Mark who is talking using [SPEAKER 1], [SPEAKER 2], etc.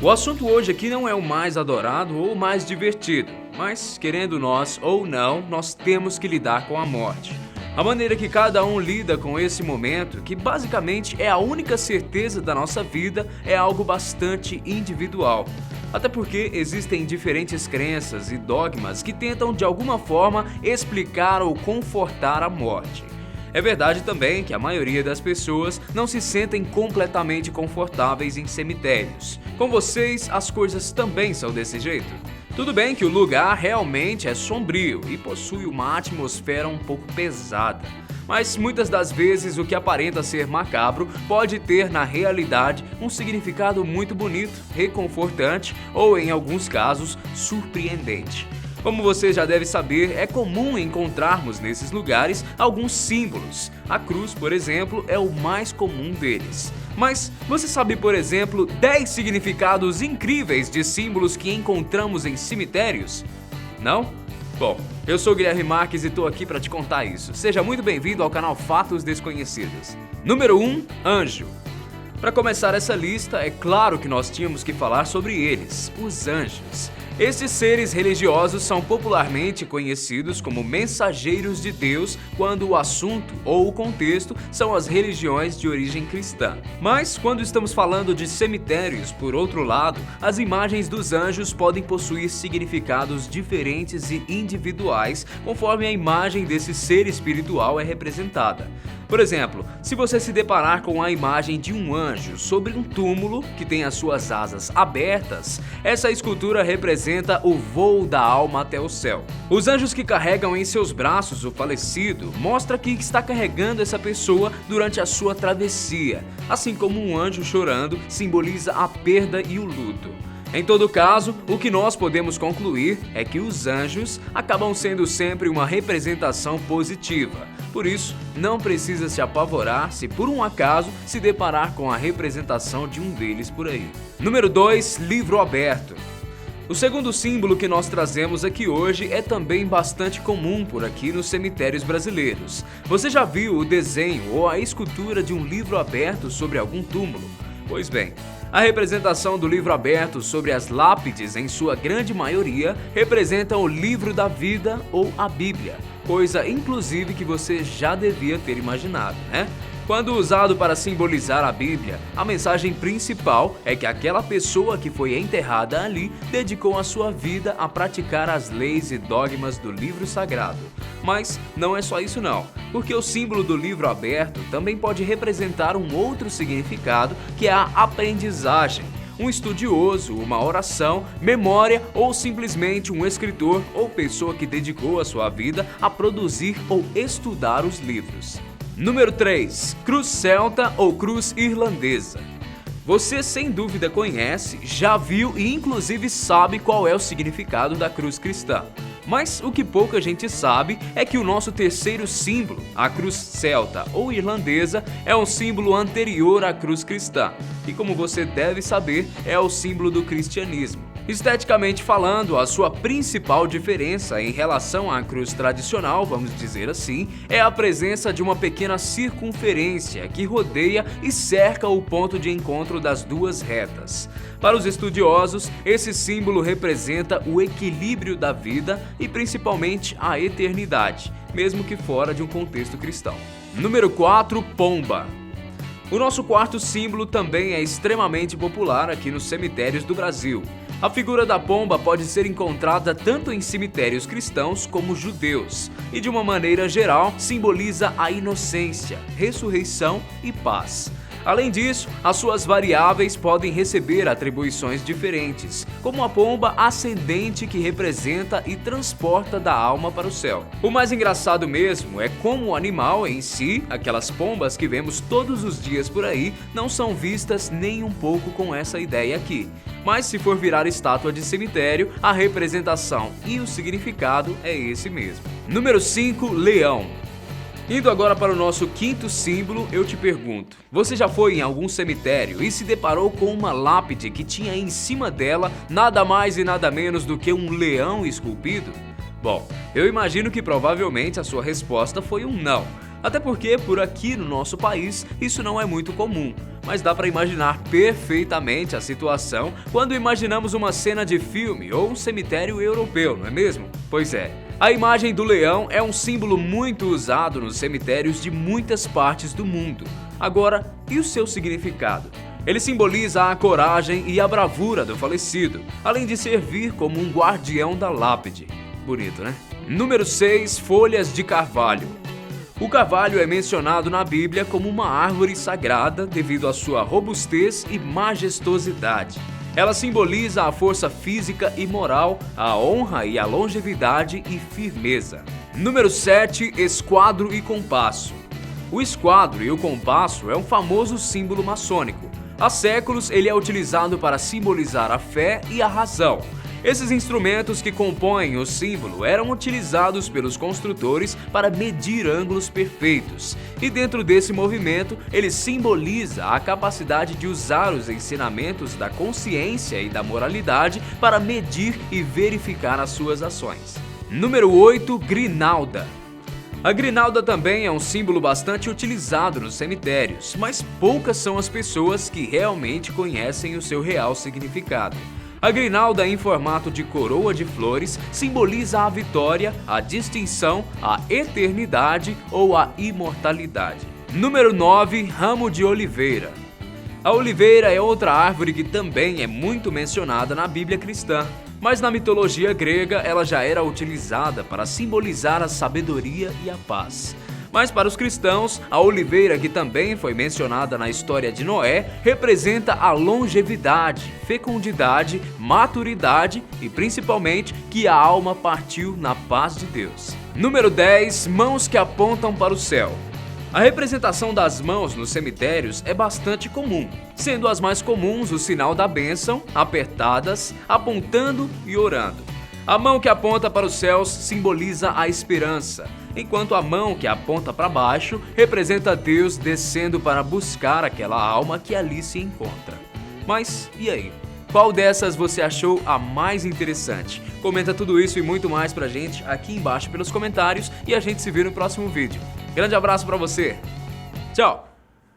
[SPEAKER 1] O assunto hoje aqui não é o mais adorado ou o mais divertido, mas, querendo nós ou não, nós temos que lidar com a morte. A maneira que cada um lida com esse momento, que basicamente é a única certeza da nossa vida, é algo bastante individual. Até porque existem diferentes crenças e dogmas que tentam de alguma forma explicar ou confortar a morte. É verdade também que a maioria das pessoas não se sentem completamente confortáveis em cemitérios. Com vocês, as coisas também são desse jeito? Tudo bem que o lugar realmente é sombrio e possui uma atmosfera um pouco pesada. Mas muitas das vezes o que aparenta ser macabro pode ter na realidade um significado muito bonito, reconfortante ou, em alguns casos, surpreendente. Como você já deve saber, é comum encontrarmos nesses lugares alguns símbolos. A cruz, por exemplo, é o mais comum deles. Mas você sabe, por exemplo, 10 significados incríveis de símbolos que encontramos em cemitérios? Não? Bom, eu sou Guilherme Marques e estou aqui para te contar isso. Seja muito bem-vindo ao canal Fatos Desconhecidos. Número 1, anjo. Para começar essa lista, é claro que nós tínhamos que falar sobre eles, os anjos. Estes seres religiosos são popularmente conhecidos como mensageiros de Deus quando o assunto ou o contexto são as religiões de origem cristã. Mas quando estamos falando de cemitérios, por outro lado, as imagens dos anjos podem possuir significados diferentes e individuais conforme a imagem desse ser espiritual é representada. Por exemplo, se você se deparar com a imagem de um anjo sobre um túmulo que tem as suas asas abertas, essa escultura representa o voo da alma até o céu. Os anjos que carregam em seus braços o falecido mostra que está carregando essa pessoa durante a sua travessia, assim como um anjo chorando simboliza a perda e o luto. Em todo caso, o que nós podemos concluir é que os anjos acabam sendo sempre uma representação positiva. Por isso, não precisa se apavorar se por um acaso se deparar com a representação de um deles por aí. Número 2, livro aberto. O segundo símbolo que nós trazemos aqui hoje é também bastante comum por aqui nos cemitérios brasileiros. Você já viu o desenho ou a escultura de um livro aberto sobre algum túmulo? Pois bem, a representação do livro aberto sobre as lápides, em sua grande maioria, representa o livro da vida ou a Bíblia, coisa inclusive que você já devia ter imaginado, né? Quando usado para simbolizar a Bíblia, a mensagem principal é que aquela pessoa que foi enterrada ali dedicou a sua vida a praticar as leis e dogmas do livro sagrado. Mas não é só isso não, porque o símbolo do livro aberto também pode representar um outro significado, que é a aprendizagem. Um estudioso, uma oração, memória ou simplesmente um escritor ou pessoa que dedicou a sua vida a produzir ou estudar os livros. Número 3. Cruz celta ou cruz irlandesa. Você sem dúvida conhece, já viu e inclusive sabe qual é o significado da cruz cristã. Mas o que pouca gente sabe é que o nosso terceiro símbolo, a cruz celta ou irlandesa, é um símbolo anterior à cruz cristã e, como você deve saber, é o símbolo do cristianismo. Esteticamente falando, a sua principal diferença em relação à cruz tradicional, vamos dizer assim, é a presença de uma pequena circunferência que rodeia e cerca o ponto de encontro das duas retas. Para os estudiosos, esse símbolo representa o equilíbrio da vida e principalmente a eternidade, mesmo que fora de um contexto cristão. Número 4, pomba. O nosso quarto símbolo também é extremamente popular aqui nos cemitérios do Brasil. A figura da pomba pode ser encontrada tanto em cemitérios cristãos como judeus, e de uma maneira geral simboliza a inocência, ressurreição e paz. Além disso, as suas variáveis podem receber atribuições diferentes, como a pomba ascendente que representa e transporta da alma para o céu. O mais engraçado mesmo é como o animal em si, aquelas pombas que vemos todos os dias por aí, não são vistas nem um pouco com essa ideia aqui. Mas se for virar estátua de cemitério, a representação e o significado é esse mesmo. Número 5, leão. Indo agora para o nosso quinto símbolo, eu te pergunto: você já foi em algum cemitério e se deparou com uma lápide que tinha em cima dela nada mais e nada menos do que um leão esculpido? Bom, eu imagino que provavelmente a sua resposta foi um não. Até porque por aqui no nosso país isso não é muito comum, mas dá para imaginar perfeitamente a situação quando imaginamos uma cena de filme ou um cemitério europeu, não é mesmo? Pois é. A imagem do leão é um símbolo muito usado nos cemitérios de muitas partes do mundo. Agora, e o seu significado? Ele simboliza a coragem e a bravura do falecido, além de servir como um guardião da lápide. Bonito, né? Número 6. Folhas de carvalho. O carvalho é mencionado na Bíblia como uma árvore sagrada devido à sua robustez e majestosidade. Ela simboliza a força física e moral, a honra e a longevidade e firmeza. Número 7. Esquadro e compasso. O esquadro e o compasso é um famoso símbolo maçônico. Há séculos ele é utilizado para simbolizar a fé e a razão. Esses instrumentos que compõem o símbolo eram utilizados pelos construtores para medir ângulos perfeitos. E dentro desse movimento, ele simboliza a capacidade de usar os ensinamentos da consciência e da moralidade para medir e verificar as suas ações. Número 8. Grinalda. A grinalda também é um símbolo bastante utilizado nos cemitérios, mas poucas são as pessoas que realmente conhecem o seu real significado. A grinalda em formato de coroa de flores simboliza a vitória, a distinção, a eternidade ou a imortalidade. Número 9. Ramo de oliveira. A oliveira é outra árvore que também é muito mencionada na Bíblia cristã, mas na mitologia grega ela já era utilizada para simbolizar a sabedoria e a paz. Mas para os cristãos, a oliveira, que também foi mencionada na história de Noé, representa a longevidade, fecundidade, maturidade e principalmente que a alma partiu na paz de Deus. Número 10. Mãos que apontam para o céu. A representação das mãos nos cemitérios é bastante comum, sendo as mais comuns o sinal da bênção, apertadas, apontando e orando. A mão que aponta para os céus simboliza a esperança, enquanto a mão que aponta para baixo representa Deus descendo para buscar aquela alma que ali se encontra. Mas e aí? Qual dessas você achou a mais interessante? Comenta tudo isso e muito mais pra gente aqui embaixo pelos comentários e a gente se vê no próximo vídeo. Grande abraço pra você. Tchau!